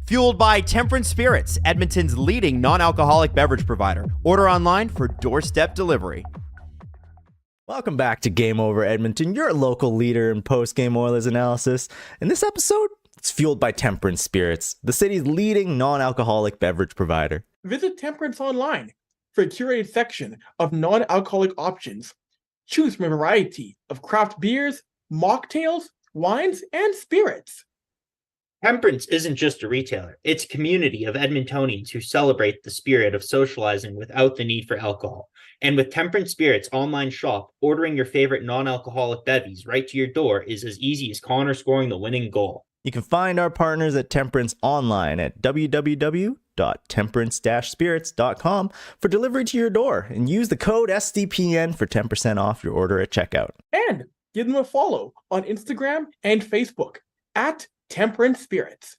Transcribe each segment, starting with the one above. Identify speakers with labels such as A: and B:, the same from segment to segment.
A: Fueled by Temperance Spirits, Edmonton's leading non-alcoholic beverage provider. Order online for doorstep delivery.
B: Welcome back to Game Over Edmonton, your local leader in post-game Oilers analysis. In this episode, it's fueled by Temperance Spirits, the city's leading non-alcoholic beverage provider.
C: Visit Temperance online for a curated section of non-alcoholic options. Choose from a variety of craft beers, mocktails, wines, and spirits.
D: Temperance isn't just a retailer, it's a community of Edmontonians who celebrate the spirit of socializing without the need for alcohol. And with Temperance Spirits online shop, ordering your favorite non-alcoholic bevvies right to your door is as easy as Connor scoring the winning goal.
B: You can find our partners at Temperance online at www.temperance-spirits.com for delivery to your door, and use the code SDPN for 10% off your order at checkout.
C: And give them a follow on Instagram and Facebook at Temperance Spirits.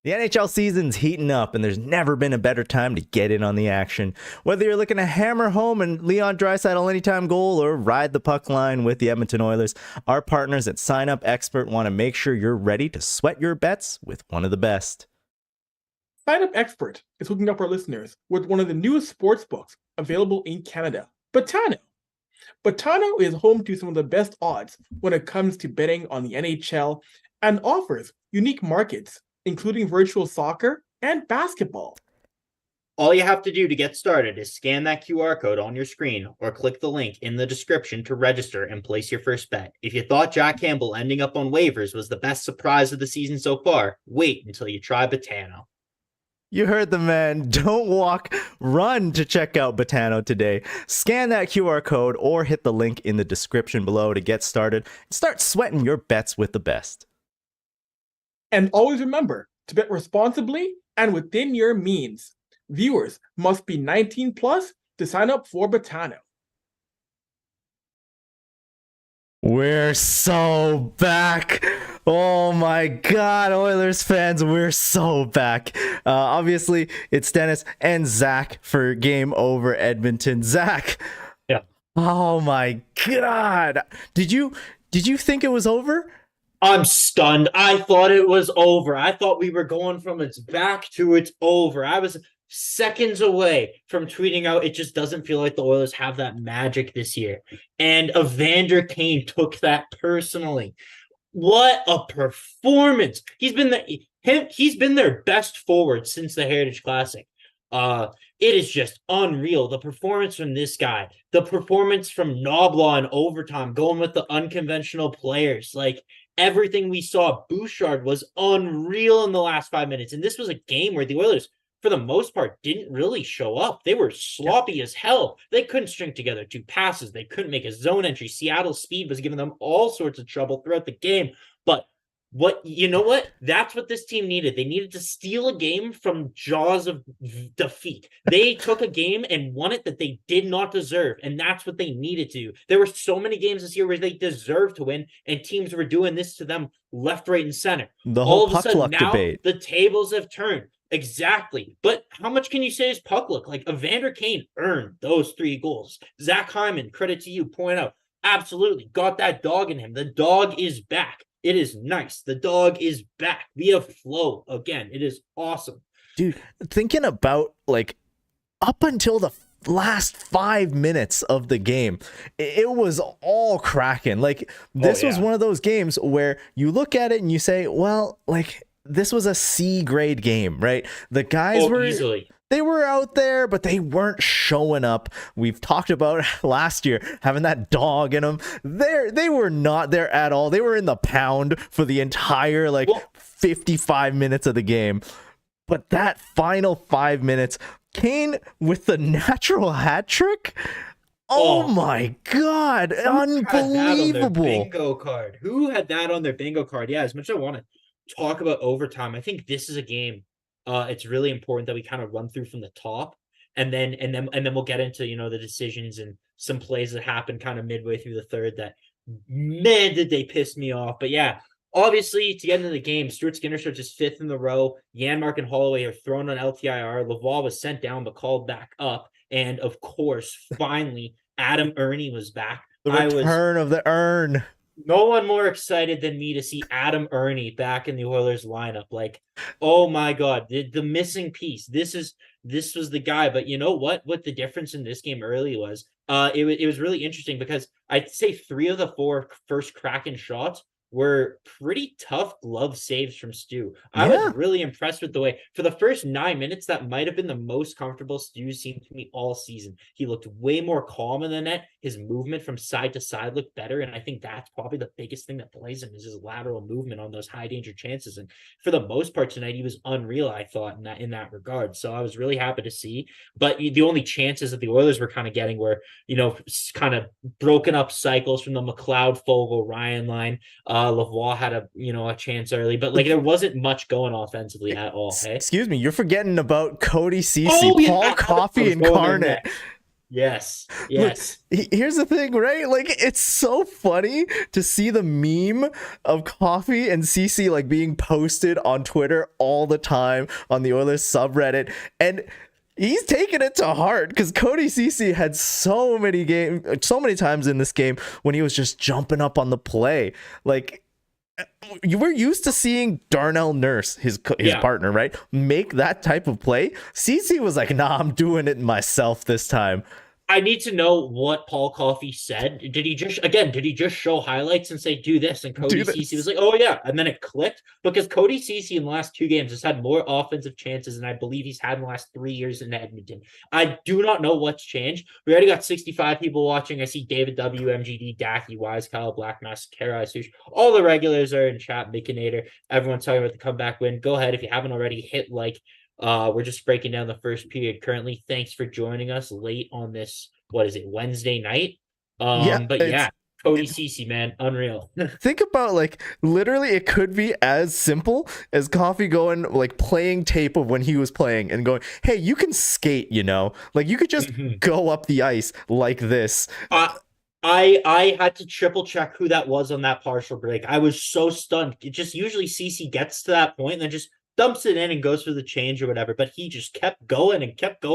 B: The NHL season's heating up, and there's never been a better time to get in on the action. Whether you're looking to hammer home and Leon Draisaitl anytime goal or ride the puck line with the Edmonton Oilers, our partners at Sign Up Expert want to make sure you're ready to sweat your bets with one of the best.
C: Sign Up Expert is hooking up our listeners with one of the newest sports books available in Canada, Betano. Betano is home to some of the best odds when it comes to betting on the NHL and offers unique markets, including virtual soccer and basketball.
D: All you have to do to get started is scan that QR code on your screen or click the link in the description to register and place your first bet. If you thought Jack Campbell ending up on waivers was the best surprise of the season so far, wait until you try Betano.
B: You heard the man. Don't walk, run to check out Betano today. Scan that QR code or hit the link in the description below to get started and start sweating your bets with the best.
C: And always remember to bet responsibly and within your means. Viewers must be 19 plus to sign up for Betano.
B: We're so back. Oh my God, Oilers fans, we're so back. Obviously, it's Dennis and Zach for Game Over Edmonton. Zach.
D: Yeah.
B: Oh my God. Did you think it was over?
D: I'm stunned. I thought it was over. I thought we were going from it's back to it's over. I was seconds away from tweeting out, it just doesn't feel like the Oilers have that magic this year. And Evander Kane took that personally. What a performance. He's been their best forward since the Heritage Classic. It is just unreal. The performance from this guy, the performance from Knoblauch in overtime, going with the unconventional players, like everything we saw. Bouchard was unreal in the last 5 minutes. And this was a game where the Oilers, for the most part, didn't really show up. They were sloppy as hell. They couldn't string together two passes. They couldn't make a zone entry. Seattle's speed was giving them all sorts of trouble throughout the game. But you know what? That's what this team needed. They needed to steal a game from jaws of defeat. They took a game and won it that they did not deserve, and that's what they needed to. There were so many games this year where they deserved to win, and teams were doing this to them left, right, and center.
B: The
D: all
B: whole
D: of a
B: puck
D: sudden
B: luck
D: now
B: debate.
D: the tables have turned. Exactly. But how much can you say is puck luck? Like, Evander Kane earned those 3 goals. Zach Hyman, credit to you, point out, absolutely got that dog in him. The dog is back. It is nice. The dog is back. We have flow again. It is awesome.
B: Dude, thinking about, like, up until the last 5 minutes of the game, it was all Kraken. Like, this was one of those games where you look at it and you say, well, like, this was a C grade game, right? The guys were
D: easily.
B: They were out there, but they weren't showing up. We've talked about last year having that dog in them. They were not there at all. They were in the pound for the entire 55 minutes of the game. But that final 5 minutes, Kane with the natural hat trick. Oh my God, unbelievable.
D: Bingo card. Who had that on their bingo card? Yeah, as much as I want to talk about overtime, I think this is a game. It's really important that we kind of run through from the top, and then we'll get into the decisions and some plays that happened kind of midway through the third that, man, did they piss me off. But yeah, obviously to get into the game, Stuart Skinner starts his 5th in the row. Janmark and Holloway are thrown on LTIR. Laval was sent down but called back up, and of course, finally, Adam Ernie was back.
B: The return of the urn.
D: No one more excited than me to see Adam Ernie back in the Oilers lineup. Like, oh my God, the missing piece. This was the guy. But you know what the difference in this game early was? It was really interesting because I'd say 3 of the 4 first Kraken shots were pretty tough glove saves from Stu. I
B: Yeah.
D: was really impressed with the way for the first 9 minutes that might have been the most comfortable Stu seemed to me all season. He looked way more calm in the net. His movement from side to side looked better, and I think that's probably the biggest thing that plays him is his lateral movement on those high danger chances. And for the most part tonight, he was unreal. I thought in that regard. So I was really happy to see. But the only chances that the Oilers were kind of getting were kind of broken up cycles from the McLeod, Fogle, Ryan line. Lavoie had a chance early, but like there wasn't much going offensively at all. Hey?
B: Excuse me, you're forgetting about Cody Ceci, Paul
D: Coffey,
B: Coffey, and Garnett.
D: Yes.
B: Look, here's the thing, right? Like, it's so funny to see the meme of Coffee and Ceci like being posted on Twitter all the time on the Oilers subreddit, and he's taking it to heart because Cody Ceci had so many times in this game when he was just jumping up on the play. Like, you were used to seeing Darnell Nurse, his partner, right, make that type of play. Ceci was like, nah, I'm doing it myself this time.
D: I need to know what Paul Coffey said. Did he just show highlights and say, do this? And Cody Ceci was like, oh yeah. And then it clicked because Cody Ceci in the last 2 games has had more offensive chances than I believe he's had in the last 3 years in Edmonton. I do not know what's changed. We already got 65 people watching. I see David W, MGD, Dacky, Wise, Kyle, Black Mass, Kara, Sush. All the regulars are in chat, Mikinator. Everyone's talking about the comeback win. Go ahead if you haven't already, hit like. We're just breaking down the first period currently. Thanks for joining us late on this, Wednesday night? Cody Ceci, man, unreal.
B: Think about, like, literally it could be as simple as Coffee going, like, playing tape of when he was playing and going, hey, you can skate, like you could just go up the ice like this.
D: I had to triple check who that was on that partial break. I was so stunned. It just usually Ceci gets to that point and then just dumps it in and goes for the change or whatever, but he just kept going and kept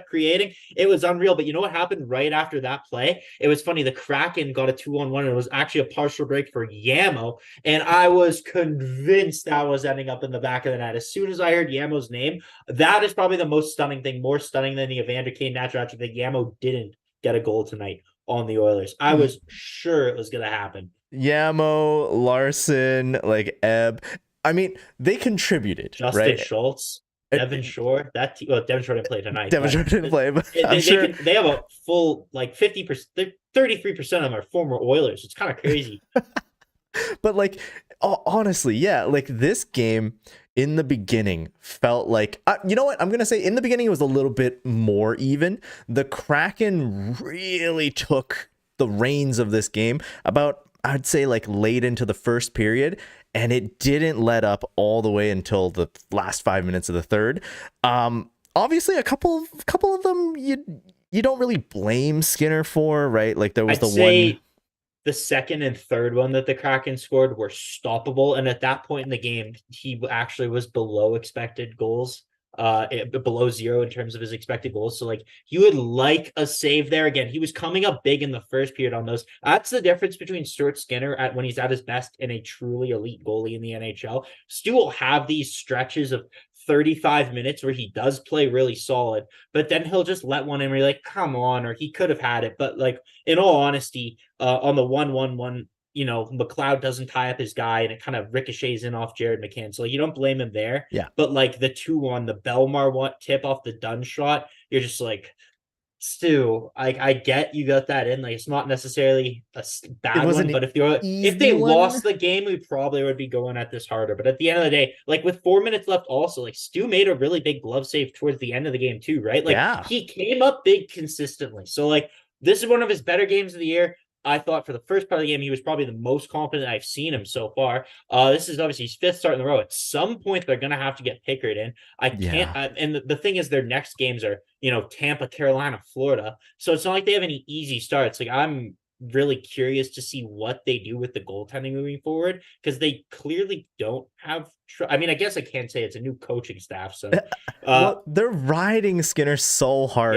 D: creating. It was unreal. But you know what happened right after that play? It was funny. The Kraken got a 2-on-1 and it was actually a partial break for Yamo, and I was convinced that was ending up in the back of the net. As soon as I heard Yamo's name, that is probably the most stunning thing, more stunning than the Evander Kane natural attribute, that Yamo didn't get a goal tonight on the Oilers. I was sure it was going to happen.
B: Yamo, Larson, like Ebb. I mean, they contributed.
D: Justin
B: right?
D: Schultz, Devin Shore. Devin Shore didn't play tonight.
B: Devin Shore didn't play, but
D: they have a full 50%. 33% of them are former Oilers. It's kind of crazy.
B: But like, honestly, yeah, like this game in the beginning felt like, you know what? I'm gonna say in the beginning it was a little bit more even. The Kraken really took the reins of this game about, I'd say, like late into the first period. And it didn't let up all the way until the last 5 minutes of the third. Obviously, a couple of them you don't really blame Skinner for, right? Like there was
D: the second and third one that the Kraken scored were stoppable, and at that point in the game, he actually was below expected goals. Below 0 in terms of his expected goals. So like you would like a save there. Again, he was coming up big in the first period on those. That's the difference between Stuart Skinner when he's at his best and a truly elite goalie in the NHL. Stu will have these stretches of 35 minutes where he does play really solid, but then he'll just let one in where you're like, come on, or he could have had it. But like in all honesty, on the 1-1-1, McLeod doesn't tie up his guy and it kind of ricochets in off Jared McCann. So you don't blame him there.
B: Yeah. But
D: like the 2-1, the Belmar one tip off the Dunn shot, you're just like, Stu, I get you got that in. Like it's not necessarily a bad one, but if they lost the game, we probably would be going at this harder. But at the end of the day, like with 4 minutes left, also like Stu made a really big glove save towards the end of the game too, right? Like he came up big consistently. So like this is one of his better games of the year. I thought for the first part of the game, he was probably the most confident I've seen him so far. This is obviously his 5th start in the row. At some point, they're going to have to get Pickard in. I can't. And the thing is, their next games are, Tampa, Carolina, Florida. So it's not like they have any easy starts. Like I'm really curious to see what they do with the goaltending moving forward, because they clearly don't have. I mean, I guess I can't say it's a new coaching staff. So
B: they're riding Skinner so hard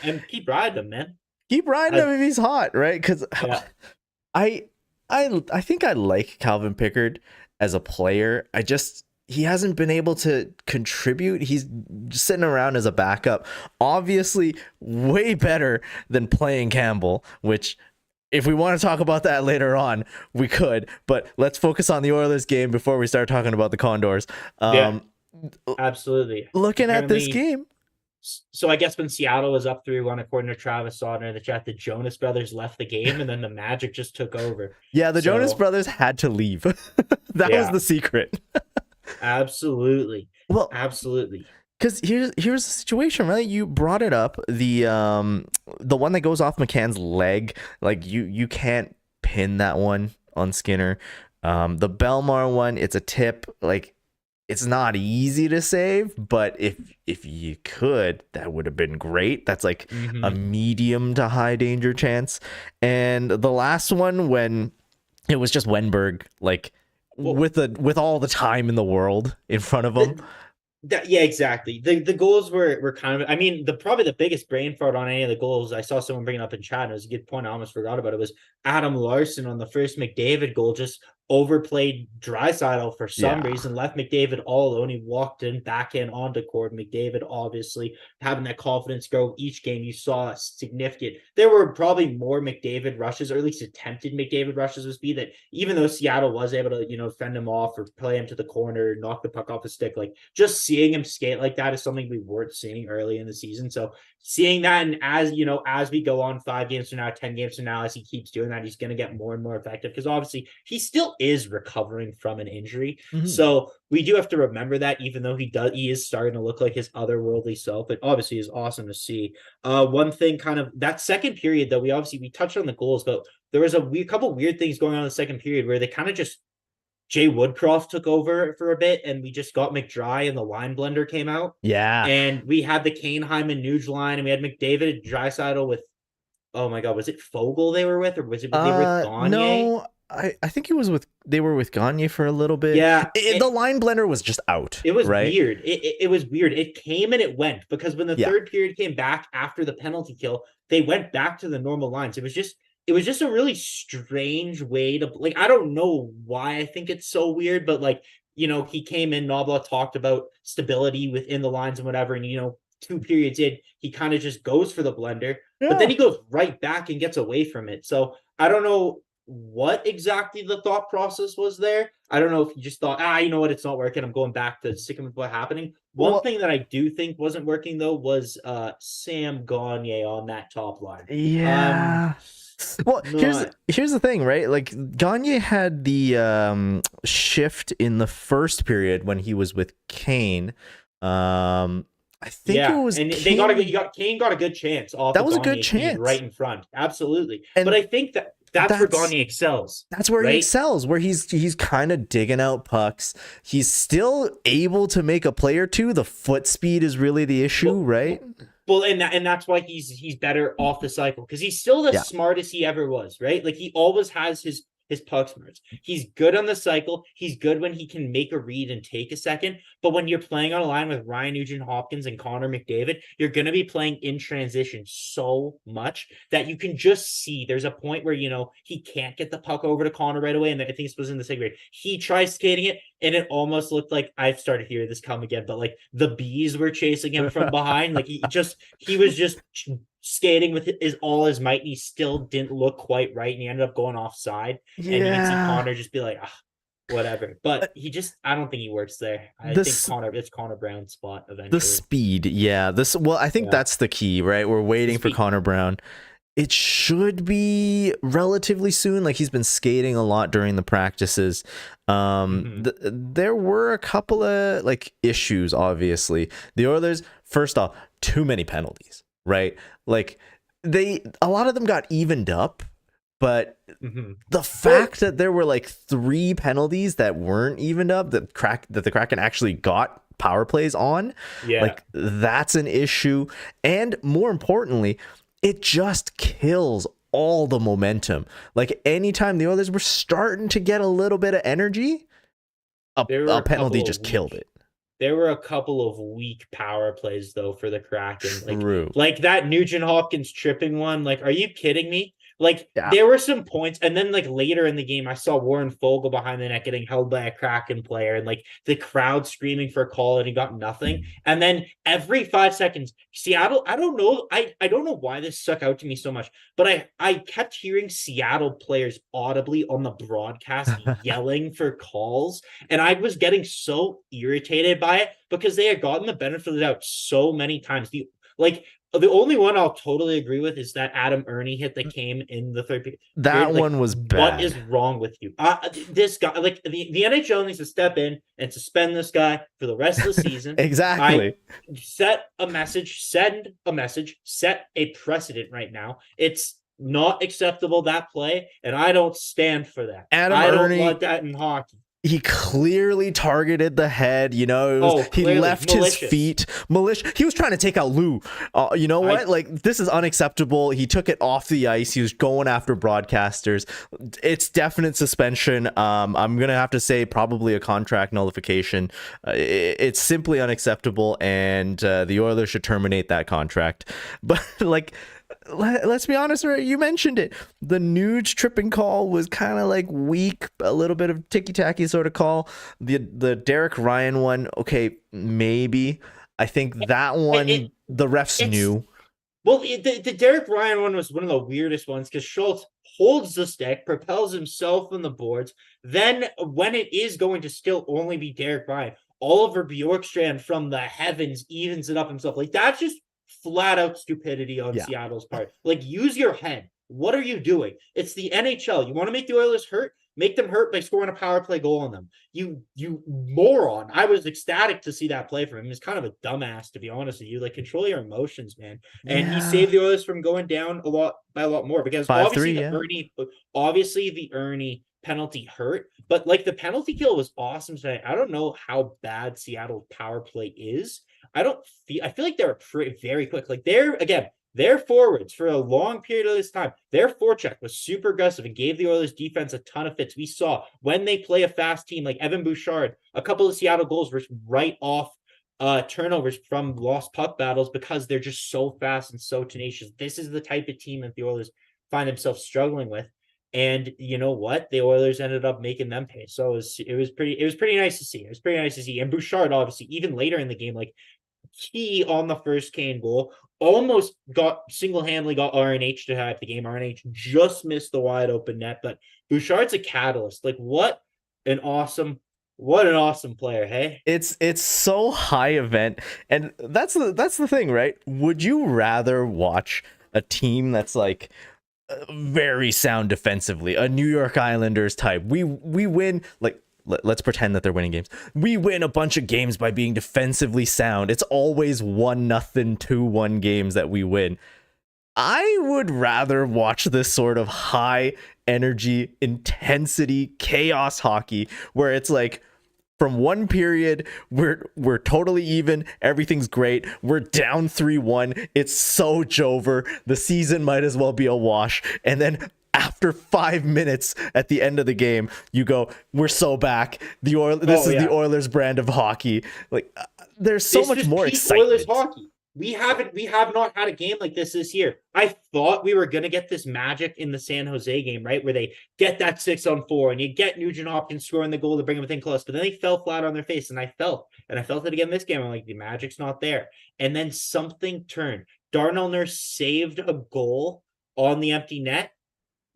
B: and
D: keep riding them, man.
B: Keep riding him if he's hot, right? Because I think I like Calvin Pickard as a player. He hasn't been able to contribute. He's just sitting around as a backup. Obviously, way better than playing Campbell, which if we want to talk about that later on, we could. But let's focus on the Oilers game before we start talking about the Condors.
D: Yeah, absolutely.
B: Looking at this game.
D: So I guess when Seattle was up 3-1, according to Travis Sodner in the chat, the Jonas Brothers left the game and then the Magic just took over.
B: Yeah, the Jonas Brothers had to leave. That was the secret.
D: Absolutely.
B: Well,
D: absolutely.
B: Because here's the situation, right? You brought it up. The one that goes off McCann's leg, like you can't pin that one on Skinner. The Belmar one, it's a tip. Like, it's not easy to save, but if you could, that would have been great. That's like a medium to high danger chance. And the last one, when it was just Wenberg, like with all the time in the world in front of him.
D: Yeah, exactly. The goals were kind of, I mean, probably the biggest brain fart on any of the goals. I saw someone bring it up in chat, and it was a good point. I almost forgot about it. Was Adam Larson on the first McDavid goal just overplayed Draisaitl for some reason, left McDavid all alone. He walked in, back in onto Cord. McDavid obviously having that confidence grow each game. You saw a significant, there were probably more McDavid rushes, or at least attempted McDavid rushes would be, that even though Seattle was able to, fend him off or play him to the corner, knock the puck off the stick, like just seeing him skate like that is something we weren't seeing early in the season. So seeing that, and as we go on 5 games from now, 10 games from now, as he keeps doing that, he's going to get more and more effective, because obviously he still is recovering from an injury. So we do have to remember that, even though he is starting to look like his otherworldly self. It obviously is awesome to see. One thing, kind of that second period, though, we touched on the goals, but there was a couple weird things going on in the second period where they kind of just, Jay Woodcroft took over for a bit, and we just got McDry and the line blender came out.
B: Yeah.
D: And we had the Kane Hyman Nuge line, and we had McDavid and Draisaitl with, oh my God, was it Fogel they were with, or was it they were with Gagne?
B: No, I think they were with Gagne for a little bit.
D: Yeah.
B: The line blender was just out.
D: It was
B: right?
D: weird. It was weird. It came and it went, because when the third period came back after the penalty kill, they went back to the normal lines. It was just a really strange way to, like, I don't know why I think it's so weird, but like, he came in, Knoblauch talked about stability within the lines and whatever. And, 2 periods in, he kind of just goes for the blender, but then he goes right back and gets away from it. So I don't know what exactly the thought process was there. I don't know if he just thought, you know what, it's not working, I'm going back to sticking with what's happening. One thing that I do think wasn't working, though, was Sam Gagne on that top line.
B: Yeah. Well, here's the thing, right? Like, Gagne had the shift in the first period when he was with Kane. I think it was,
D: and
B: Kane.
D: Kane got a good chance off.
B: That was a good chance
D: right in front. Absolutely.
B: And
D: but I think that's where Gagne excels.
B: That's where he excels, where he's kind of digging out pucks. He's still able to make a play or two. The foot speed is really the issue, right?
D: Well, and that's why he's better off the cycle, because he's still the smartest he ever was, right? Like, he always has his puck smarts. He's good on the cycle. He's good when he can make a read and take a second. But when you're playing on a line with Ryan Nugent-Hopkins and Connor McDavid, you're going to be playing in transition so much that you can just see there's a point where, he can't get the puck over to Connor right away. And I think this was in the second period. He tries skating it, and it almost looked like, I've started hearing this come again, but like the bees were chasing him from behind. Like, he was just skating with all his might, and he still didn't look quite right, and he ended up going offside. And you can see Connor just be like, whatever. But I don't think he works there. I think it's Connor Brown's spot eventually.
B: The speed, I think that's the key, right? We're waiting for Connor Brown. It should be relatively soon. Like, he's been skating a lot during the practices. There were a couple of issues, obviously. The Oilers, first off, too many penalties. Right, like a lot of them got evened up, but the fact that there were 3 penalties that weren't evened up, that the Kraken actually got power plays on, that's an issue. And more importantly, it just kills all the momentum. Like, anytime the Oilers were starting to get a little bit of energy, a penalty just killed it.
D: There were a couple of weak power plays, though, for the Kraken. Like that Nugent Hopkins tripping one. Like, are you kidding me? Like
B: Yeah.
D: there were some points, and then like later in the game, I saw Warren Fogle behind the net getting held by a Kraken player, and like the crowd screaming for a call, and he got nothing. And then every 5 seconds, Seattle. I don't know. I don't know why this stuck out to me so much, but I kept hearing Seattle players audibly on the broadcast yelling for calls, and I was getting so irritated by it because they had gotten the benefit of the doubt so many times. The only one I'll totally agree with is that Adam Ernie hit that came in the third period.
B: That
D: Like,
B: one was bad.
D: what is wrong with you? This guy, like the NHL needs to step in and suspend this guy for the rest of the season.
B: Exactly.
D: Set a message, send a message, set a precedent right now. It's not acceptable, that play, and I don't stand for that. I don't want that in hockey.
B: He clearly targeted the head, he left
D: malicious.
B: his feet malicious. He was trying to take out Lou. What? Like, this is unacceptable. He took it off the ice. He was going after broadcasters. It's definite suspension. I'm gonna have to say probably a contract nullification. It's simply unacceptable, and the Oilers should terminate that contract. But like, let's be honest, right? You mentioned it. The Nuge tripping call was kind of like weak, a little bit of ticky-tacky sort of call. The Derek Ryan one, okay, maybe. I think that one, the refs knew.
D: Well, the Derek Ryan one was one of the weirdest ones because Schultz holds the stick, propels himself on the boards. Then when it is going to still only be Derek Ryan, Oliver Bjorkstrand from the heavens evens it up himself. Like, that's just flat out stupidity on Seattle's part. Like, use your head. What are you doing? It's the NHL. You want to make the Oilers hurt? Make them hurt by scoring a power play goal on them. You moron. I was ecstatic to see that play from him. He's kind of a dumbass, to be honest with you. Like, control your emotions, man. And he saved the Oilers from going down by a lot more because obviously the Ernie penalty hurt, but like the penalty kill was awesome tonight. I don't know how bad Seattle's power play is. I feel like they're very quick. Like their forwards for a long period of this time, their forecheck was super aggressive and gave the Oilers defense a ton of fits. We saw when they play a fast team like Evan Bouchard, a couple of Seattle goals were right off turnovers from lost puck battles because they're just so fast and so tenacious. This is the type of team that the Oilers find themselves struggling with. And you know what? The Oilers ended up making them pay. So it was pretty nice to see. It was pretty nice to see. And Bouchard, obviously, even later in the game, like he on the first Kane goal almost single-handedly got RNH to have the game. RNH just missed the wide open net, but Bouchard's a catalyst. Like, what an awesome player, hey?
B: It's so high event, and that's the thing, right? Would you rather watch a team that's like very sound defensively, a New York Islanders type? We win, like, let's pretend that they're winning games. We win a bunch of games by being defensively sound. It's always 1-0, 2-1 games that we win. I would rather watch this sort of high energy, intensity, chaos hockey where it's like, from one period, we're totally even. Everything's great. We're down 3-1. It's so Jover. The season might as well be a wash. And then after 5 minutes at the end of the game, you go, "We're so back." This is the Oilers brand of hockey. Like, there's so much more excitement.
D: Oilers hockey. We have not had a game like this year. I thought we were gonna get this magic in the San Jose game, right, where they get that 6-on-4 and you get Nugent Hopkins scoring the goal to bring them within close, but then they fell flat on their face, and I felt it again this game. I'm like, the magic's not there, and then something turned. Darnell Nurse saved a goal on the empty net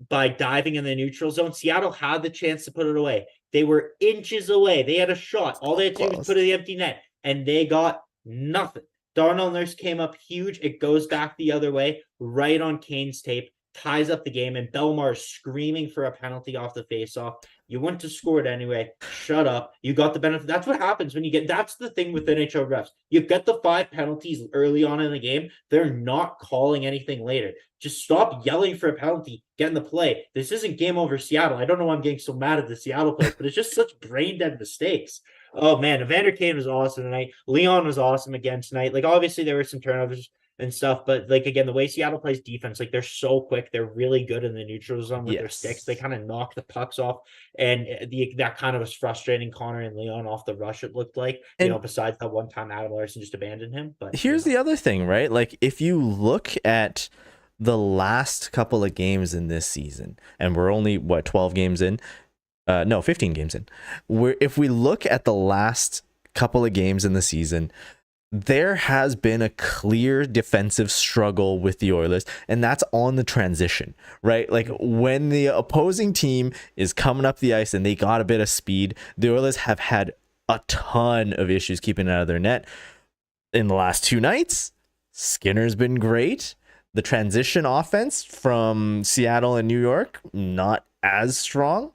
D: by diving in the neutral zone. Seattle had the chance to put it away. They were inches away. They had a shot. All they had to do was put it in the empty net, and they got nothing. Darnell Nurse came up huge. It goes back the other way, right on Kane's tape, ties up the game, and Belmar is screaming for a penalty off the faceoff. You wouldn't have scored anyway. Shut up. You got the benefit. That's what happens when you get. That's the thing with NHL refs. You get the 5 penalties early on in the game. They're not calling anything later. Just stop yelling for a penalty. Get in the play. This isn't game over Seattle. I don't know why I'm getting so mad at the Seattle players, but it's just such brain dead mistakes. Oh man, Evander Kane was awesome tonight. Leon was awesome again tonight. Like, obviously there were some turnovers and stuff, but like, again, the way Seattle plays defense, like, they're so quick. They're really good in the neutral zone with their sticks. They kind of knock the pucks off, and that kind of was frustrating Connor and Leon off the rush, it looked like, besides that one time Adam Larson just abandoned him. But
B: here's the other thing, right? Like, if you look at the last couple of games in this season, and we're only, what, 12 games in? No, 15 games in. If we look at the last couple of games in the season, there has been a clear defensive struggle with the Oilers, and that's on the transition, right? Like when the opposing team is coming up the ice and they got a bit of speed, the Oilers have had a ton of issues keeping it out of their net. In the last 2 nights, Skinner's been great. The transition offense from Seattle and New York, not as strong.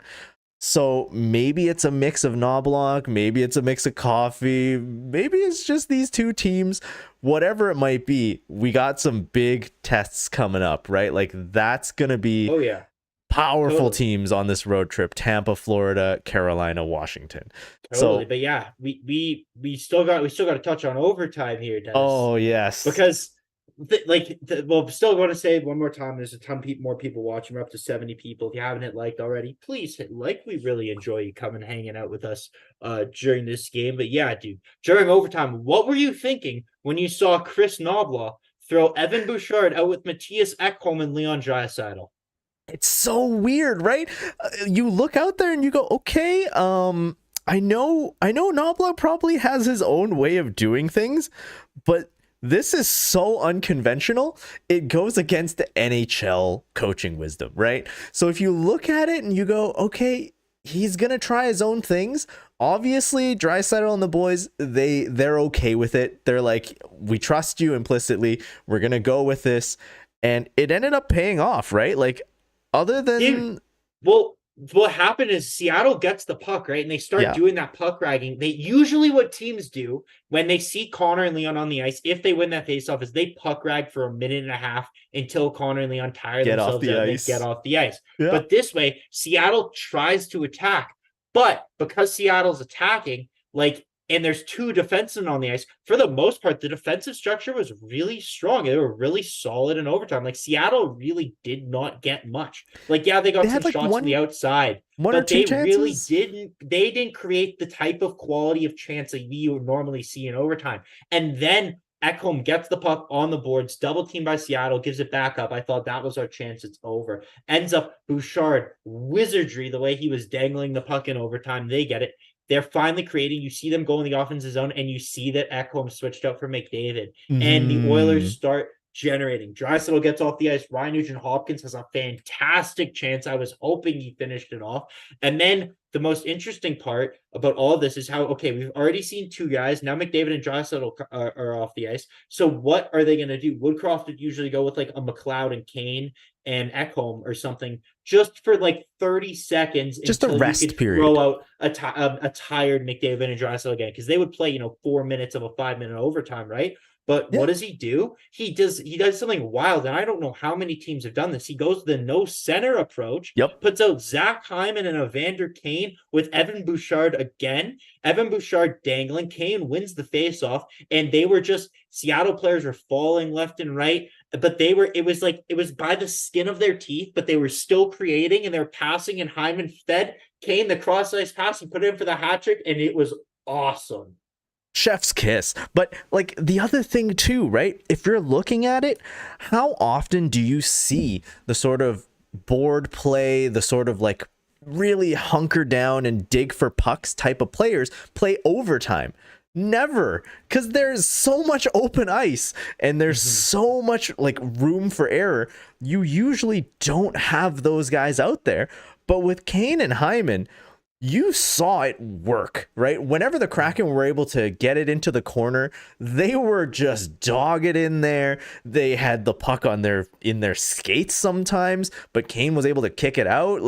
B: So maybe it's a mix of Knoblauch, maybe it's a mix of coffee, maybe it's just these two teams. Whatever it might be, we got some big tests coming up, right? Like that's gonna be powerful teams on this road trip: Tampa, Florida, Carolina, Washington.
D: Totally, but yeah, we still got to touch on overtime here, Dennis.
B: Oh yes,
D: because still going to say one more time, there's a ton more people watching. We're up to 70 people. If you haven't hit liked already, please hit like. We really enjoy you coming hanging out with us during this game. But yeah, dude, during overtime, what were you thinking when you saw Kris Knoblauch throw Evan Bouchard out with Matthias Ekholm and Leon Draisaitl?
B: It's so weird, right? You look out there and you go, okay, I know Knoblauch probably has his own way of doing things, but this is so unconventional. It goes against the NHL coaching wisdom, right? So if you look at it and you go, okay, he's gonna try his own things. Obviously, Draisaitl and the boys, they're okay with it. They're like, we trust you implicitly. We're gonna go with this, and it ended up paying off, right? Like, other than
D: what happened is Seattle gets the puck, right? And they start doing that puck ragging. They usually, what teams do when they see Connor and Leon on the ice, if they win that faceoff, is they puck rag for a minute and a half until Connor and Leon tire themselves out and they get off the ice. Yeah. But this way, Seattle tries to attack. But because Seattle's attacking, and there's 2 defensemen on the ice, for the most part, the defensive structure was really strong. They were really solid in overtime. Seattle really did not get much. They got some shots from the outside, but they really didn't create the type of quality of chance that we would normally see in overtime. And then Ekholm gets the puck on the boards, double teamed by Seattle, gives it back up. I thought that was our chance. It's over. Ends up Bouchard, wizardry, the way he was dangling the puck in overtime. They get it. They're finally creating. You see them go in the offensive zone, and you see that Ekholm switched out for McDavid. And the Oilers start generating. Draisaitl gets off the ice. Ryan Nugent-Hopkins has a fantastic chance. I was hoping he finished it off. And then the most interesting part about all this is how, okay, we've already seen 2 guys. Now McDavid and Draisaitl are off the ice. So what are they going to do? Woodcroft would usually go with a McLeod and Kane and Ekholm or something just for 30 seconds.
B: Just a rest period.
D: Throw out a tired McDavid and Draisaitl again, because they would play 4 minutes of a 5-minute overtime, right? But what does he do? He does something wild, and I don't know how many teams have done this. He goes the no center approach, puts out Zach Hyman and Evander Kane with Evan Bouchard again. Evan Bouchard dangling. Kane wins the faceoff, and they were just, Seattle players were falling left and right, but it was by the skin of their teeth, but they were still creating, and they were passing, and Hyman fed Kane the cross ice pass and put it in for the hat trick, and it was awesome.
B: Chef's kiss. But the other thing too, right? If you're looking at it, how often do you see the sort of board play, the sort of really hunker down and dig for pucks type of players play overtime? Never, because there's so much open ice and there's so much room for error. You usually don't have those guys out there. But with Kane and Hyman, you saw it work, right? Whenever the Kraken were able to get it into the corner, they were just dogged in there. They had the puck in their skates sometimes, but Kane was able to kick it out.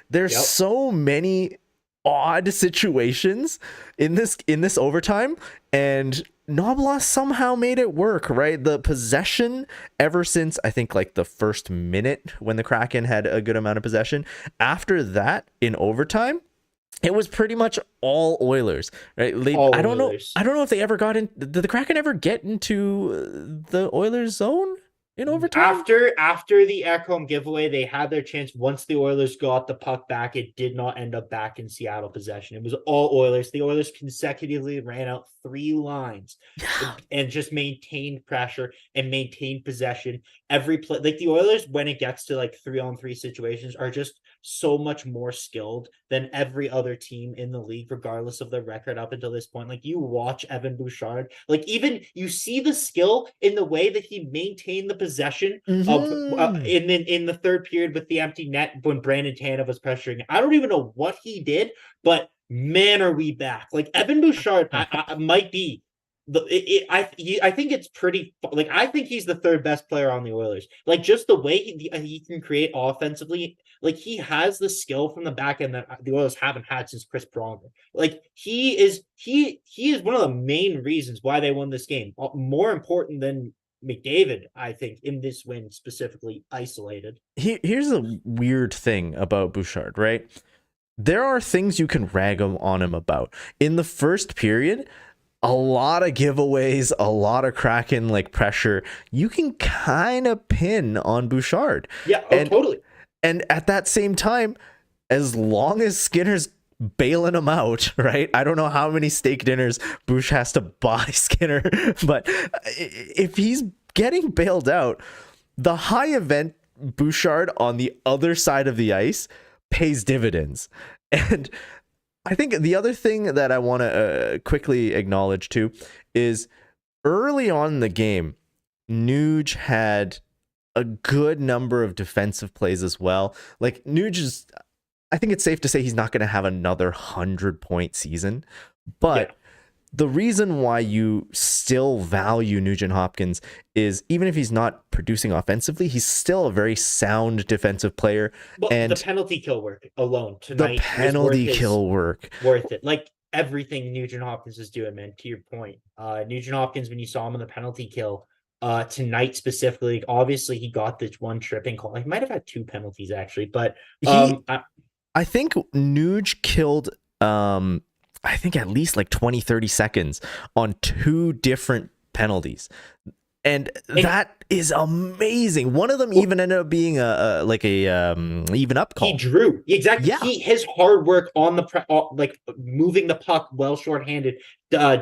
B: There's so many odd situations in this overtime, and Knoblauch somehow made it work, right? The possession, ever since I think the first minute when the Kraken had a good amount of possession, after that in overtime, it was pretty much all Oilers, right? I don't know if they ever got in. Did the Kraken ever get into the Oilers zone? in overtime.
D: After the Ekholm giveaway, they had their chance. Once the Oilers got the puck back, it did not end up back in Seattle possession. It was all Oilers. The Oilers consecutively ran out 3 lines and just maintained pressure and maintained possession. Every play, like the Oilers, when it gets to like 3-on-3 situations, are just so much more skilled than every other team in the league, regardless of their record up until this point. Like you watch Evan Bouchard, like even you see the skill in the way that he maintained the possession of in the third period with the empty net when Brandon Tanev was pressuring. I don't even know what he did, but man, are we back? Like Evan Bouchard I might be I think it's pretty like I think he's the third best player on the Oilers. Like just the way he can create offensively, like he has the skill from the back end that the Oilers haven't had since Chris Pronger. Like he is one of the main reasons why they won this game. More important than McDavid, I think, in this win specifically isolated.
B: Here's a weird thing about Bouchard, right? There are things you can rag on him about. In the first period, a lot of giveaways, a lot of Kraken like pressure, you can kind of pin on Bouchard.
D: Yeah, totally.
B: And at that same time, as long as Skinner's bailing him out, right? I don't know how many steak dinners Bouch has to buy Skinner, but if he's getting bailed out, the high event Bouchard on the other side of the ice pays dividends. And I think the other thing that I want to quickly acknowledge too is early on in the game, Nuge had a good number of defensive plays as well. Like Nuge is, I think it's safe to say he's not going to have another 100-point season, but the reason why you still value Nugent Hopkins is even if he's not producing offensively, he's still a very sound defensive player.
D: Well, and the penalty kill work alone tonight, worth it. Like everything Nugent Hopkins is doing, man. To your point, Nugent Hopkins, when you saw him on the penalty kill tonight specifically, obviously he got this one tripping call. He might have had 2 penalties actually, but
B: I think Nuge killed I think at least like 20-30 seconds on 2 different penalties, and that is amazing. One of them even ended up being a even up call.
D: He drew exactly.
B: Yeah.
D: His hard work on the like moving the puck well shorthanded,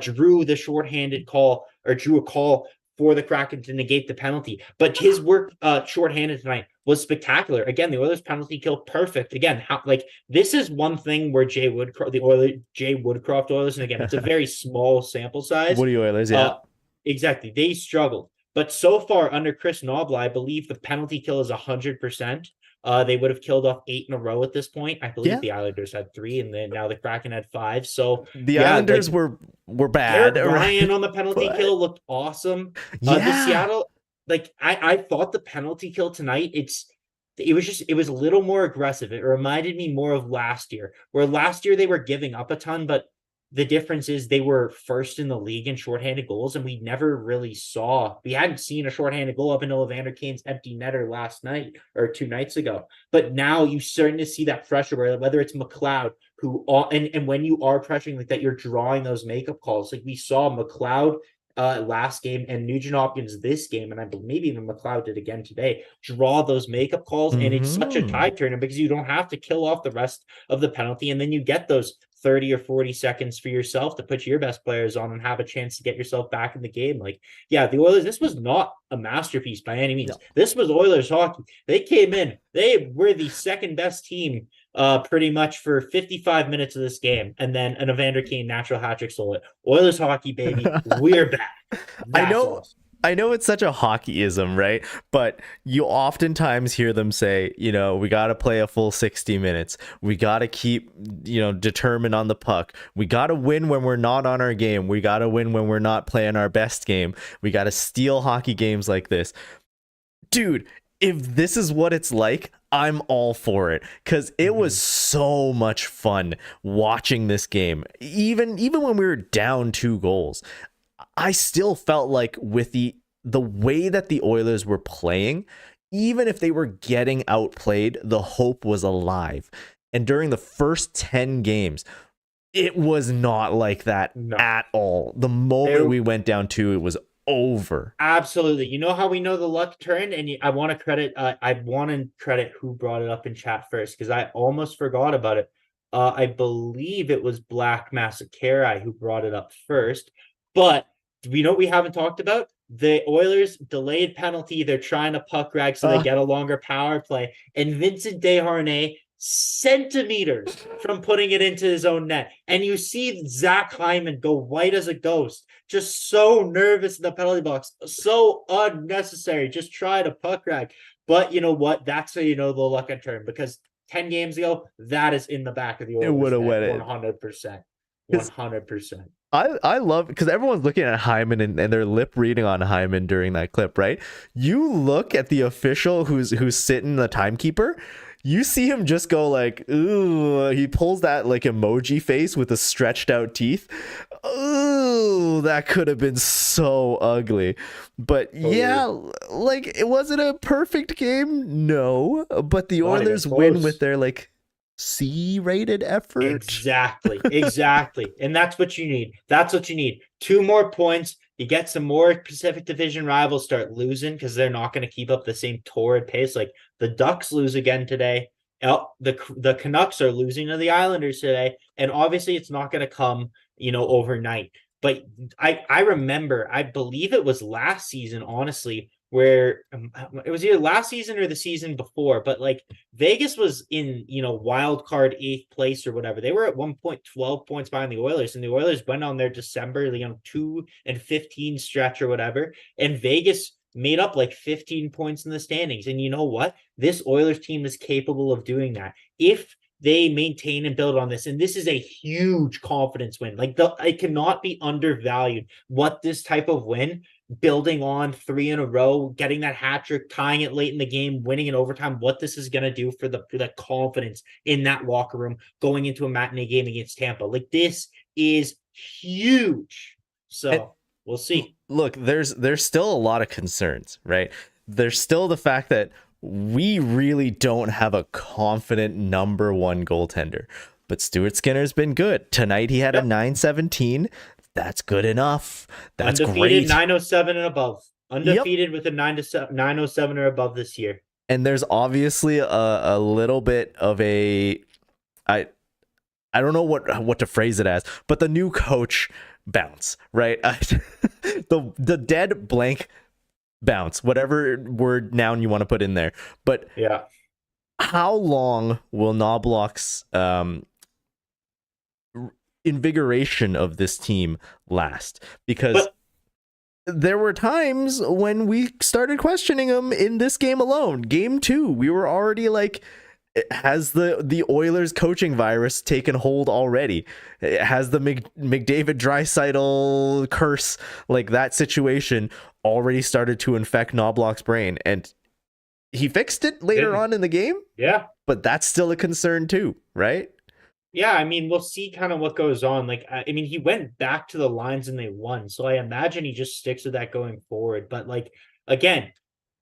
D: drew the shorthanded call or drew a call for the Kraken to negate the penalty. But his work shorthanded tonight was spectacular. Again, the Oilers penalty kill perfect. Again, this is one thing where Jay Woodcroft Oilers, and again, it's a very small sample size.
B: Woody Oilers, yeah.
D: Exactly. They struggled. But so far under Kris Knoblauch, I believe the penalty kill is 100%. They would have killed off 8 in a row at this point. I believe the Islanders had 3, and then now the Kraken had 5. So
B: the Islanders were bad.
D: Ryan on the penalty kill looked awesome. The Seattle, I thought the penalty kill tonight, it was a little more aggressive. It reminded me more of last year, where last year they were giving up a ton, but the difference is they were first in the league in shorthanded goals, and we hadn't seen a shorthanded goal up until Evander Kane's empty netter last night or 2 nights ago. But now you're starting to see that pressure where whether it's McLeod and when you are pressuring like that, you're drawing those makeup calls. Like we saw McLeod last game and Nugent Hopkins this game, and I believe maybe even McLeod did again today, draw those makeup calls. And it's such a tide turner because you don't have to kill off the rest of the penalty, and then you get those 30 or 40 seconds for yourself to put your best players on and have a chance to get yourself back in the game. Like, yeah, the Oilers, this was not a masterpiece by any means. No. This was Oilers hockey. They came in, they were the second best team pretty much for 55 minutes of this game, and then an Evander Kane natural hat trick stole it. Oilers hockey, baby. We're back.
B: I know it's such a hockeyism, right? But you oftentimes hear them say, we got to play a full 60 minutes. We got to keep, determined on the puck. We got to win when we're not on our game. We got to win when we're not playing our best game. We got to steal hockey games like this. Dude, if this is what it's like, I'm all for it, because it was so much fun watching this game. Even when we were down 2 goals, I still felt like with the way that the Oilers were playing, even if they were getting outplayed, the hope was alive. And during the first 10 games, it was not like that at all. The moment we went down 2, it was over.
D: Absolutely. You know how we know the luck turned, and I want to credit who brought it up in chat first, because I almost forgot about it. I believe it was Black Massacari who brought it up first. But we know what we haven't talked about? The Oilers delayed penalty. They're trying to puck drag so they get a longer power play. And Vincent Desharnais centimeters from putting it into his own net. And you see Zach Hyman go white as a ghost, just so nervous in the penalty box, so unnecessary. Just try to puck drag. But you know what? That's how you know the luck and turn, because 10 games ago, that is in the back of the Oilers.
B: It would have went
D: 100%. 100%.
B: I love, because everyone's looking at Hyman and they're lip reading on Hyman during that clip, right? You look at the official who's sitting, the timekeeper. You see him just go like, ooh, he pulls that like emoji face with the stretched out teeth. Ooh, that could have been so ugly. But yeah, like, it wasn't a perfect game, no. But the Oilers win with their like C-rated effort.
D: Exactly. And that's what you need. That's what you need. 2 more points. You get some more Pacific Division rivals start losing, because they're not going to keep up the same torrid pace. Like the Ducks lose again today. The Canucks are losing to the Islanders today. And obviously it's not going to come, overnight. But I remember, I believe it was last season, honestly, where it was either last season or the season before, but like Vegas was in, wild card 8th place or whatever. They were at 1 point 12 points behind the Oilers, and the Oilers went on their December, 2-15 stretch or whatever, and Vegas made up like 15 points in the standings. And you know what? This Oilers team is capable of doing that if they maintain and build on this. And this is a huge confidence win. Like it cannot be undervalued what this type of win, building on 3 in a row, getting that hat trick, tying it late in the game, winning in overtime, what this is going to do for the confidence in that locker room going into a matinee game against Tampa. Like, this is huge. So we'll see.
B: Look, there's still a lot of concerns, right? There's still the fact that we really don't have a confident number 1 goaltender. But Stuart Skinner's been good. Tonight he had a .917. That's good enough. That's
D: undefeated,
B: great.
D: 907 and above. Undefeated with a 907 or above this year.
B: And there's obviously a little bit of a, I don't know what to phrase it as, but the new coach bounce, right? the dead blank bounce, whatever word noun you want to put in there. But
D: yeah,
B: how long will Knoblauch's invigoration of this team last? Because there were times when we started questioning him in this game alone. Game 2, we were already like, has the Oilers coaching virus taken hold already? Has the McDavid Draisaitl curse, like that situation, already started to infect Knoblauch's brain? And he fixed it later on in the game.
D: Yeah,
B: but that's still a concern too, right?
D: Yeah, I mean, we'll see kind of what goes on. Like, I mean, he went back to the lines and they won. So I imagine he just sticks with that going forward. But like, again,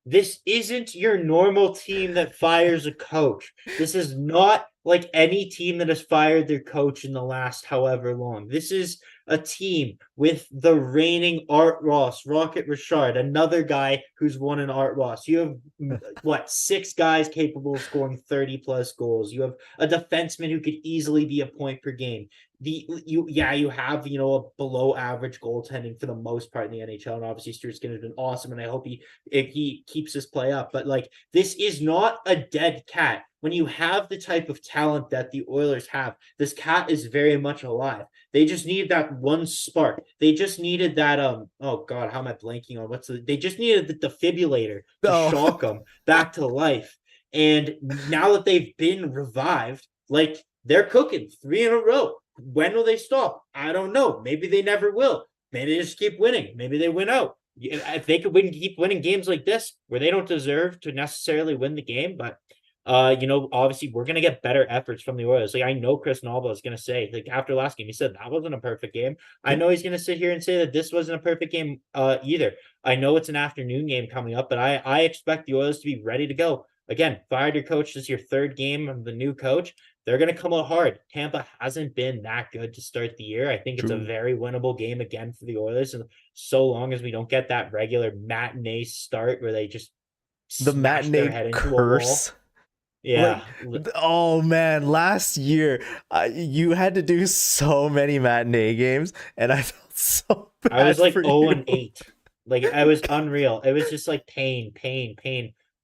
D: this isn't your normal team that fires a coach. This is not like any team that has fired their coach in the last however long. This is a team with the reigning Art Ross, Rocket Richard, another guy who's won an Art Ross. You have 6 guys capable of scoring 30 plus goals. You have a defenseman who could easily be a point per game. You have a below average goaltending for the most part in the NHL, and obviously Stuart Skinner's been awesome, and I hope he keeps his play up. But like, this is not a dead cat. When you have the type of talent that the Oilers have, this cat is very much alive. They just needed that one spark. They just needed that oh god, how am I blanking on they just needed the defibrillator to shock them back to life. And now that they've been revived, like, they're cooking 3 in a row. When will they stop? I don't know. Maybe they never will. Maybe they just keep winning. Maybe they win out. If they could keep winning games like this, where they don't deserve to necessarily win the game, but obviously we're going to get better efforts from the Oilers. Like, I know Kris Knoblauch is going to say, like, after last game, he said that wasn't a perfect game. I know he's going to sit here and say that this wasn't a perfect game either. I know it's an afternoon game coming up, but I expect the Oilers to be ready to go. again, fired your coach. This is your third game of the new coach. They're going to come out hard. Tampa hasn't been that good to start the year. I think it's a very winnable game again for the Oilers. And so long as we don't get that regular matinee start where they just
B: The
D: smash their head
B: matinee
D: into a wall.
B: curse.
D: Yeah.
B: Oh man, last year you had to do so many matinee games, and I felt so bad.
D: I was like
B: for
D: 0-8.
B: you.
D: Like, I was unreal. It was just like pain.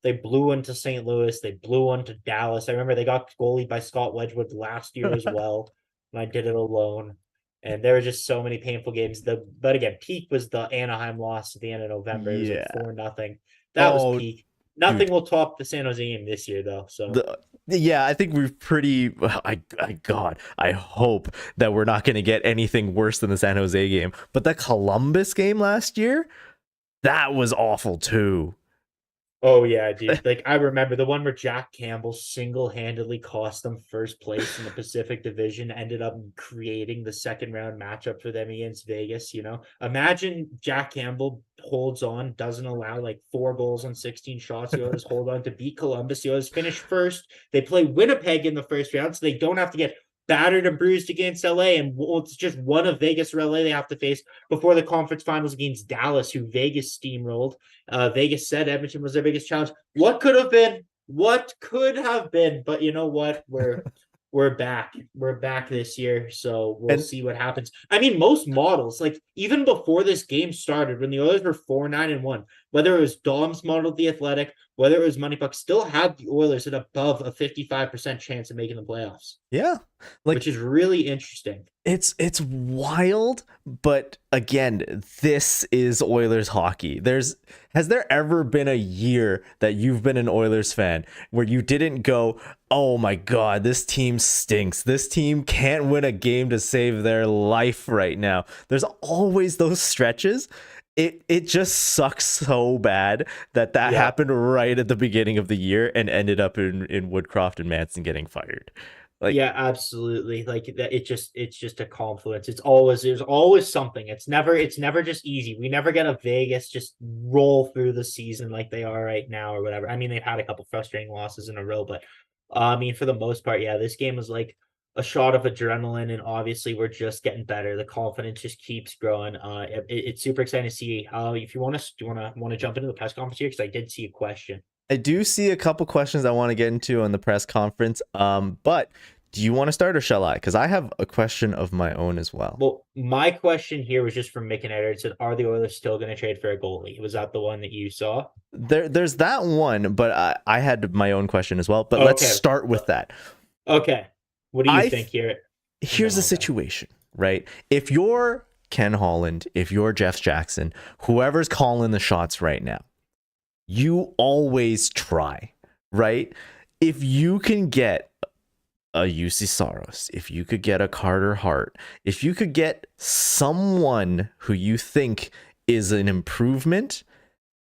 D: They blew into St. Louis. They blew into Dallas. I remember they got goalied by Scott Wedgwood last year as well, and I did it alone. And there were just so many painful games. But again, peak was the Anaheim loss at the end of November. It was like 4-0. That was peak. Nothing
B: dude.
D: will top the San Jose game this year, though. So
B: yeah, I think we've pretty. God, I hope that we're not going to get anything worse than the San Jose game. But the Columbus game last year, that was awful too.
D: oh yeah, dude. Like, I remember the one where Jack Campbell single-handedly cost them first place in the Pacific Division, ended up creating the second round matchup for them against Vegas. Imagine Jack Campbell holds on, doesn't allow like 4 goals on 16 shots. The Oilers hold on to beat Columbus. The Oilers finish first. They play Winnipeg in the first round, so they don't have to get battered and bruised against LA, and it's just one of Vegas or LA they have to face before the conference finals against Dallas, who Vegas steamrolled. Vegas said Edmonton was their biggest challenge. What could have been? But you know what? We're back. We're back this year, so we'll see what happens. I mean, most models, like even before this game started, when the Oilers were 4-9-1, whether it was Dom's model, The Athletic, whether it was MoneyPuck, still had the Oilers at above a 55% chance of making the playoffs.
B: Yeah,
D: which is really interesting.
B: It's wild, but again, this is Oilers hockey. Has there ever been a year that you've been an Oilers fan where you didn't go, oh my God, this team stinks. This team can't win a game to save their life right now. There's always those stretches. It just sucks so bad that happened right at the beginning of the year and ended up in Woodcroft and Manson getting fired. Like,
D: yeah, absolutely. Like that, it's just a confluence. There's always something. It's never just easy. We never get a Vegas just roll through the season like they are right now or whatever. I mean, they've had a couple frustrating losses in a row, but I mean, for the most part, yeah, this game was like a shot of adrenaline, and obviously we're just getting better. The confidence just keeps growing. It's super exciting to see. If you want to jump into the press conference here, because I did see a question.
B: I do see a couple questions I want to get into on the press conference. But do you want to start or shall I? Because I have a question of my own as well.
D: Well, my question here was just from Mick and Edward. It said, are the Oilers still going to trade for a goalie? Was that the one that you saw?
B: There's that one, but I had my own question as well. But let's start with that.
D: Okay. What do you think here?
B: Here's the situation, right? If you're Ken Holland, if you're Jeff Jackson, whoever's calling the shots right now, you always try, right? If you can get a UC Saros, if you could get a Carter Hart, if you could get someone who you think is an improvement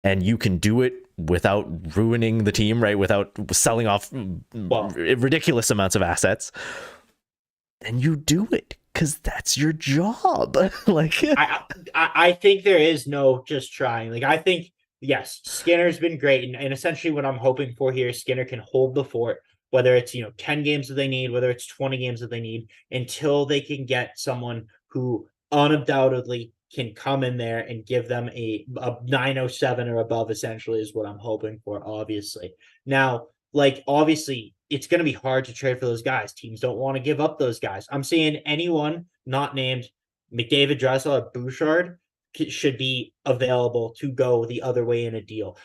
B: and you can do it without ruining the team, right? Without selling off ridiculous amounts of assets, then you do it because that's your job. Like,
D: I think there is no just trying. Like, I think, yes, Skinner's been great. And essentially what I'm hoping for here is Skinner can hold the fort, whether it's, 10 games that they need, whether it's 20 games that they need, until they can get someone who undoubtedly can come in there and give them a 907 or above, essentially, is what I'm hoping for, obviously. Now, like, obviously, it's going to be hard to trade for those guys. Teams don't want to give up those guys. I'm saying anyone not named McDavid, Draisaitl, or Bouchard should be available to go the other way in a deal.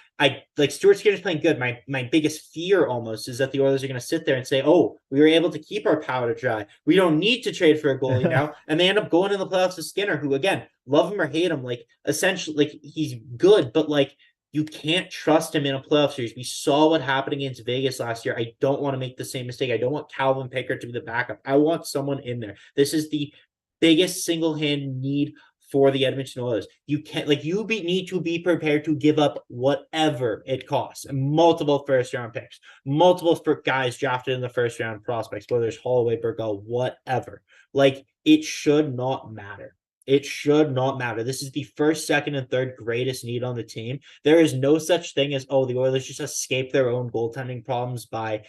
D: Stuart Skinner's playing good. My biggest fear almost is that the Oilers are going to sit there and say, oh, we were able to keep our powder dry. We don't need to trade for a goalie now. And they end up going in the playoffs with Skinner, who, again, love him or hate him, like, essentially, like, he's good, but, like, you can't trust him in a playoff series. We saw what happened against Vegas last year. I don't want to make the same mistake. I don't want Calvin Pickard to be the backup. I want someone in there. This is the biggest single-hand need for the Edmonton Oilers. You can't, need to be prepared to give up whatever it costs. And multiple first-round picks, multiple guys drafted in the first-round prospects, whether it's Holloway, Burgo, whatever. Like, it should not matter. It should not matter. This is the first, second, and third greatest need on the team. There is no such thing as, oh, the Oilers just escape their own goaltending problems by,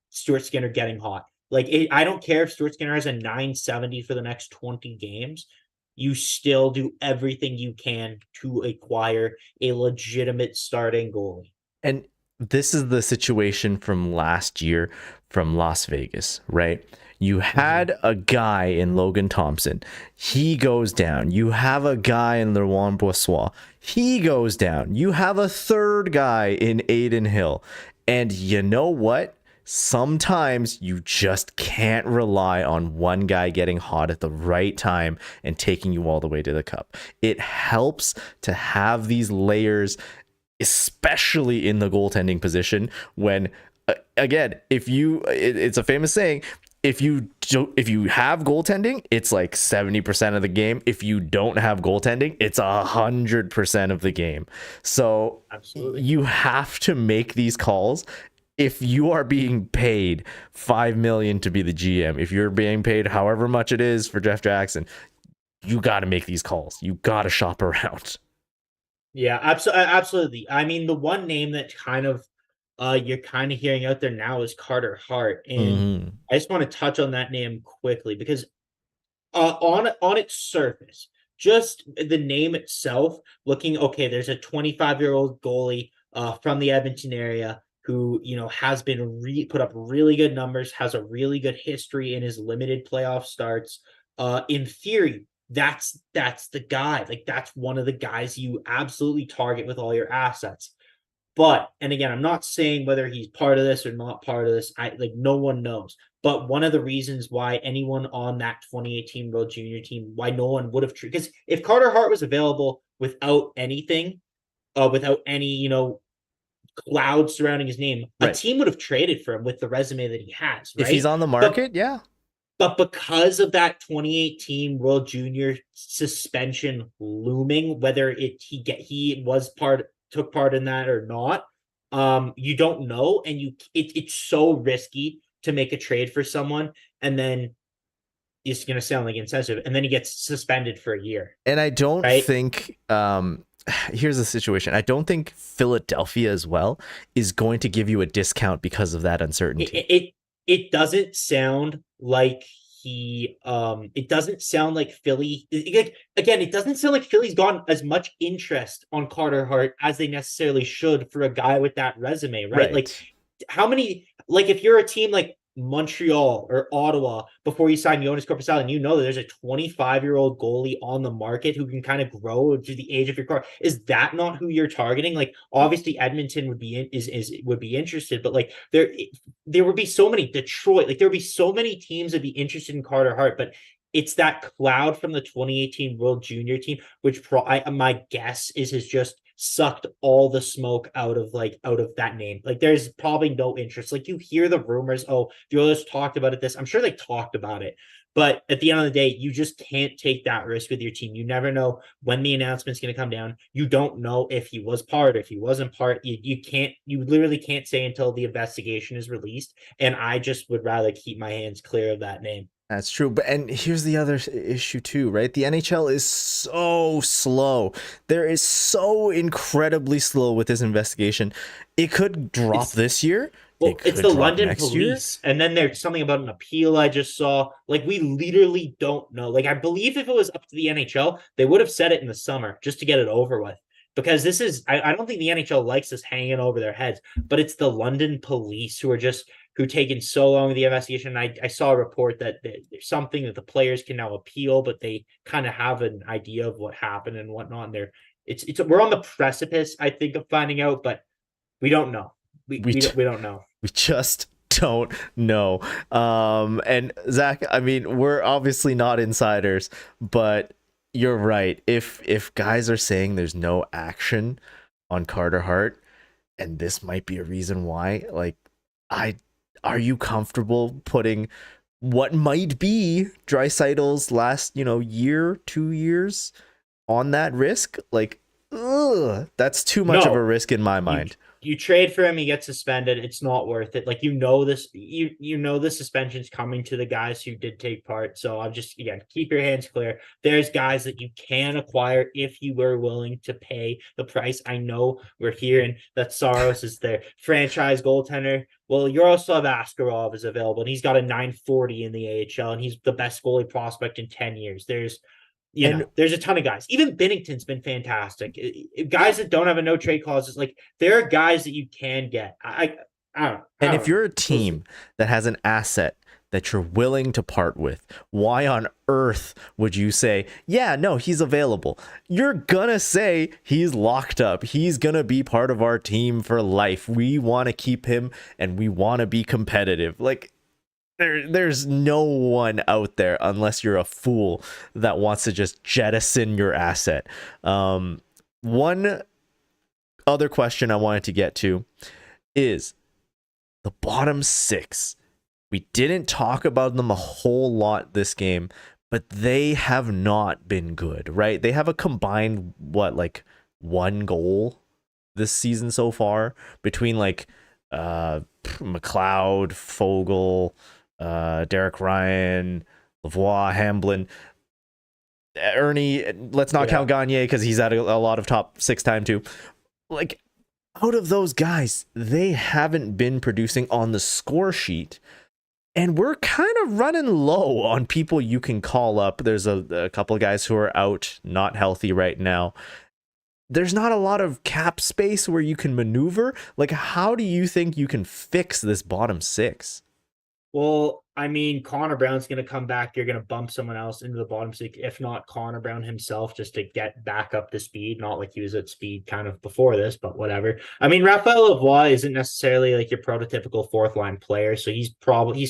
D: Stuart Skinner getting hot. Like, I don't care if Stuart Skinner has a 970 for the next 20 games. You still do everything you can to acquire a legitimate starting goalie.
B: And this is the situation from last year from Las Vegas, right? You had a guy in Logan Thompson. He goes down. You have a guy in Laurent Brossoit. He goes down. You have a third guy in Aiden Hill. And you know what? Sometimes you just can't rely on one guy getting hot at the right time and taking you all the way to the cup. It helps to have these layers, especially in the goaltending position, when again, it's a famous saying, if you have goaltending, it's like 70% of the game. If you don't have goaltending, it's 100% of the game. So absolutely, you have to make these calls. If you are being paid $5 million to be the GM, if you're being paid however much it is for Jeff Jackson, you got to make these calls. You got to shop around.
D: Yeah, absolutely. I mean, the one name that you're kind of hearing out there now is Carter Hart, and I just want to touch on that name quickly because on its surface, just the name itself, there's a 25-year-old goalie from the Edmonton area who has been put up really good numbers, has a really good history in his limited playoff starts. In theory, that's the guy. Like, that's one of the guys you absolutely target with all your assets. But, and again, I'm not saying whether he's part of this or not part of this. No one knows. But one of the reasons why anyone on that 2018 World Junior team, why no one would have because if Carter Hart was available without anything, without any, cloud surrounding his name, right, a team would have traded for him with the resume that he has. Right?
B: If he's on the market, yeah.
D: But because of that 2018 World Junior suspension looming, whether he took part in that or not, you don't know, and it's so risky to make a trade for someone, and then it's going to sound like insensitive, and then he gets suspended for a year.
B: And I don't think here's the situation. I don't think Philadelphia as well is going to give you a discount because of that uncertainty.
D: It doesn't sound like it doesn't sound like Philly. Again, it doesn't sound like Philly's gotten as much interest on Carter Hart as they necessarily should for a guy with that resume, right? Like, how many? Like, if you're a team like Montreal or Ottawa, before you sign Jonas Korpisalo, and that there's a 25-year-old goalie on the market who can kind of grow to the age of your car. Is that not who you're targeting? Like, obviously Edmonton would be interested, but like there would be so many, Detroit, like there would be so many teams that would be interested in Carter Hart, but it's that cloud from the 2018 World Junior team, which my guess has just sucked all the smoke out of that name. Like, there's probably no interest. Like, you hear the rumors, oh, the Oilers talked about it. I'm sure they talked about it, but at the end of the day, you just can't take that risk with your team. You never know when the announcement's going to come down. You don't know if he was part, if he wasn't part. You literally can't say until the investigation is released. And I just would rather keep my hands clear of that name.
B: That's true. And here's the other issue too, right? The NHL is so slow. There is so incredibly slow with this investigation. It could drop this year.
D: Well, it's the London police. And then there's something about an appeal I just saw. Like, we literally don't know. Like, I believe if it was up to the NHL, they would have said it in the summer just to get it over with. Because this is, I don't think the NHL likes this hanging over their heads, but it's the London police who taken so long with the investigation. I saw a report that there's something that the players can now appeal, but they kind of have an idea of what happened and whatnot. And we're on the precipice, I think, of finding out, but we don't know. We don't know.
B: We just don't know. And Zach, I mean, we're obviously not insiders, but you're right. If guys are saying there's no action on Carter Hart, and this might be a reason why, like, are you comfortable putting what might be Draisaitl's last, year, 2 years on that risk? Like, that's too much of a risk in my mind.
D: you trade for him, he gets suspended. It's not worth it. Like, this, you know the suspension's coming to the guys who did take part. So I'm just, again, keep your hands clear. There's guys that you can acquire if you were willing to pay the price. I know we're hearing that Saros is their franchise goaltender. Well, Yaroslav Askarov is available, and he's got a 940 in the AHL, and he's the best goalie prospect in 10 years. There's a ton of guys. Even Binnington's been fantastic. Guys that don't have a no trade clauses, like, there are guys that you can get. I don't know.
B: And if you're a team that has an asset that you're willing to part with, why on earth would you say, yeah, no, he's available? You're gonna say he's locked up. He's gonna be part of our team for life. We want to keep him and we want to be competitive. Like, there's no one out there, unless you're a fool, that wants to just jettison your asset. One other question I wanted to get to is the bottom six. We didn't talk about them a whole lot this game, but they have not been good, right? They have a combined, one goal this season so far between McLeod, Fogle, Derek Ryan, Lavoie, Hamblin, Ernie. Let's not count Gagne because he's at a lot of top six time too. Like, out of those guys, they haven't been producing on the score sheet. And we're kind of running low on people you can call up. There's a couple of guys who are out, not healthy right now. There's not a lot of cap space where you can maneuver. Like, how do you think you can fix this bottom six?
D: Well, I mean, Connor Brown's going to come back. You're going to bump someone else into the bottom six, if not Connor Brown himself, just to get back up to speed. Not like he was at speed kind of before this, but whatever. I mean, Raphael Lavoie isn't necessarily like your prototypical fourth line player, so he's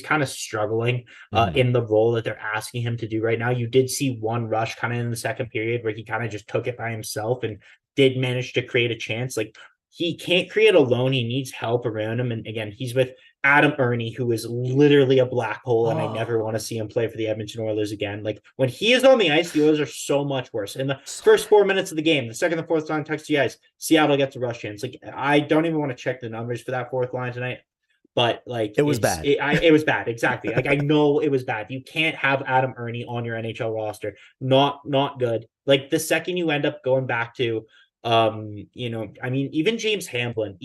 D: kind of struggling in the role that they're asking him to do right now. You did see one rush kind of in the second period where he kind of just took it by himself and did manage to create a chance. Like, he can't create alone. He needs help around him. And again, he's with Adam Ernie, who is literally a black hole, and I never want to see him play for the Edmonton Oilers again. Like, when he is on the ice, the Oilers are so much worse. In the first 4 minutes of the game, the second and fourth line text you guys, Seattle gets a rush chance. Like, I don't even want to check the numbers for that fourth line tonight, but like,
B: it was bad.
D: It was bad. Exactly. Like, I know it was bad. You can't have Adam Ernie on your NHL roster. Not good. Like, the second you end up going back to, I mean, even James Hamblin,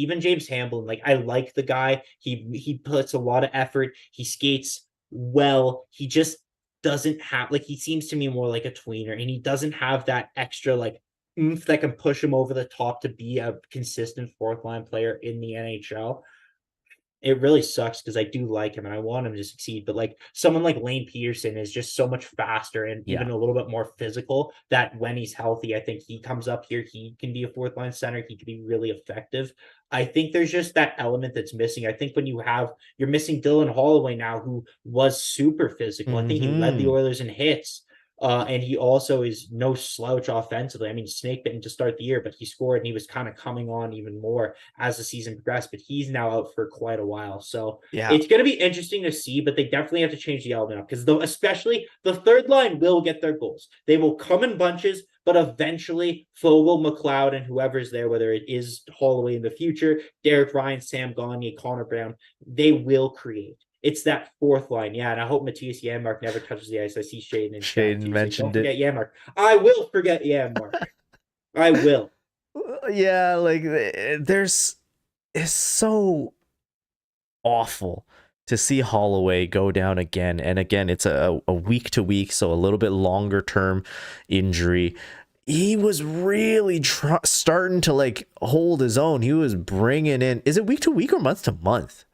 D: like, I like the guy. He puts a lot of effort. He skates well. He just doesn't have, like, he seems to me more like a tweener, and he doesn't have that extra, like, oomph that can push him over the top to be a consistent fourth line player in the NHL. It really sucks because I do like him and I want him to succeed. But like, someone like Lane Peterson is just so much faster and even a little bit more physical that when he's healthy, I think he comes up here. He can be a fourth line center. He can be really effective. I think there's just that element that's missing. I think when you're missing Dylan Holloway now, who was super physical. I think he led the Oilers in hits. And he also is no slouch offensively. I mean, snake bitten to start the year, but he scored and he was kind of coming on even more as the season progressed, but he's now out for quite a while. So it's going to be interesting to see, but they definitely have to change the element up because especially the third line will get their goals. They will come in bunches, but eventually Fogle, McLeod, and whoever's there, whether it is Holloway in the future, Derek Ryan, Sam Gagne, Connor Brown, they will create. It's that fourth line. Yeah, and I hope Matthias Janmark never touches the ice. I see Shaden
B: mentioned
D: it. Don't forget Janmark. I will forget Janmark. I will.
B: Yeah, like, it's so awful to see Holloway go down again. And again, it's a week to week, so a little bit longer term injury. He was really starting to like hold his own. He was bringing in, is it week to week or month to month?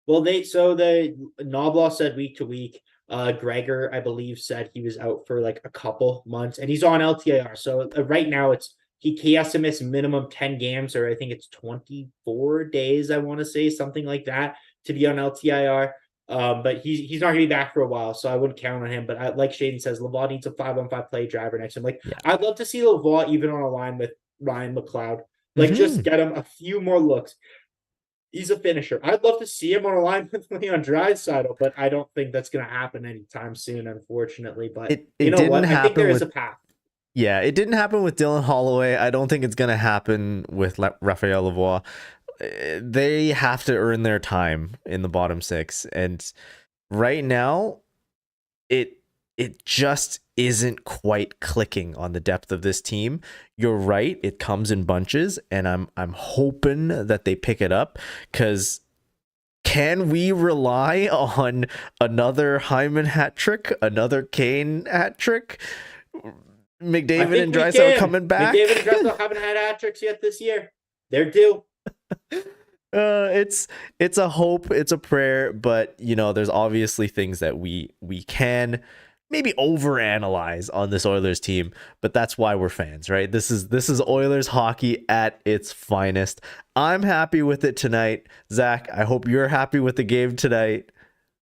D: Well, the Knoblauch said week to week. Gregor, I believe, said he was out for like a couple months, and he's on LTIR. So right now, he has to miss minimum 10 games, or I think it's 24 days. I want to say something like that to be on LTIR. But he's not going to be back for a while, so I wouldn't count on him. But like Shaden says, Lavoie needs a 5-on-5 play driver next to him. Like, I'd love to see Lavoie even on a line with Ryan McLeod. Like, just get him a few more looks. He's a finisher. I'd love to see him on a line with Leon Draisaitl, but I don't think that's going to happen anytime soon, unfortunately. But you know what? I think there is a path.
B: Yeah, it didn't happen with Dylan Holloway. I don't think it's going to happen with Raphael Lavoie. they have to earn their time in the bottom six, and right now it just isn't quite clicking on the depth of this team. You're right, it comes in bunches, and I'm hoping that they pick it up, because can we rely on another Hyman hat trick, another Kane hat trick? McDavid and Draisaitl coming back.
D: McDavid and Draisaitl haven't had hat tricks yet this year. They're due.
B: It's a hope, it's a prayer, but there's obviously things that we can maybe overanalyze on this Oilers team, but that's why we're fans, right? This is Oilers hockey at its finest. I'm happy with it tonight. Zach, I hope you're happy with the game tonight.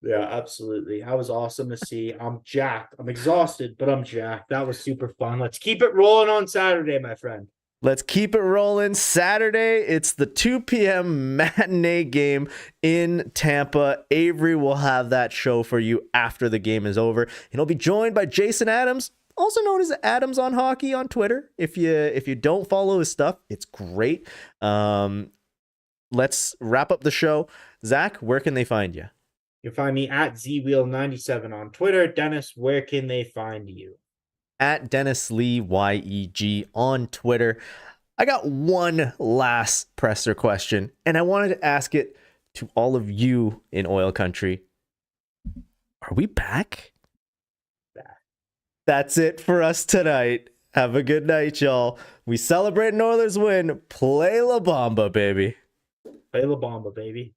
D: Yeah, absolutely. That was awesome to see. I'm jacked. I'm exhausted, but I'm jacked. That was super fun. Let's keep it rolling on Saturday, my friend.
B: Let's keep it rolling. Saturday, it's the 2 p.m. matinee game in Tampa. Avery will have that show for you after the game is over. And he'll be joined by Jason Adams, also known as Adams on Hockey on Twitter. If you don't follow his stuff, it's great. Let's wrap up the show. Zach, where can they find you?
D: You can find me at ZWheel97 on Twitter. Dennis, where can they find you?
B: At Dennis Lee YEG on Twitter. I got one last presser question, and I wanted to ask it to all of you in oil country. Are we back? That's it for us tonight. Have a good night, y'all. We celebrate an Oilers win. Play La Bamba, baby.
D: Play La Bamba, baby.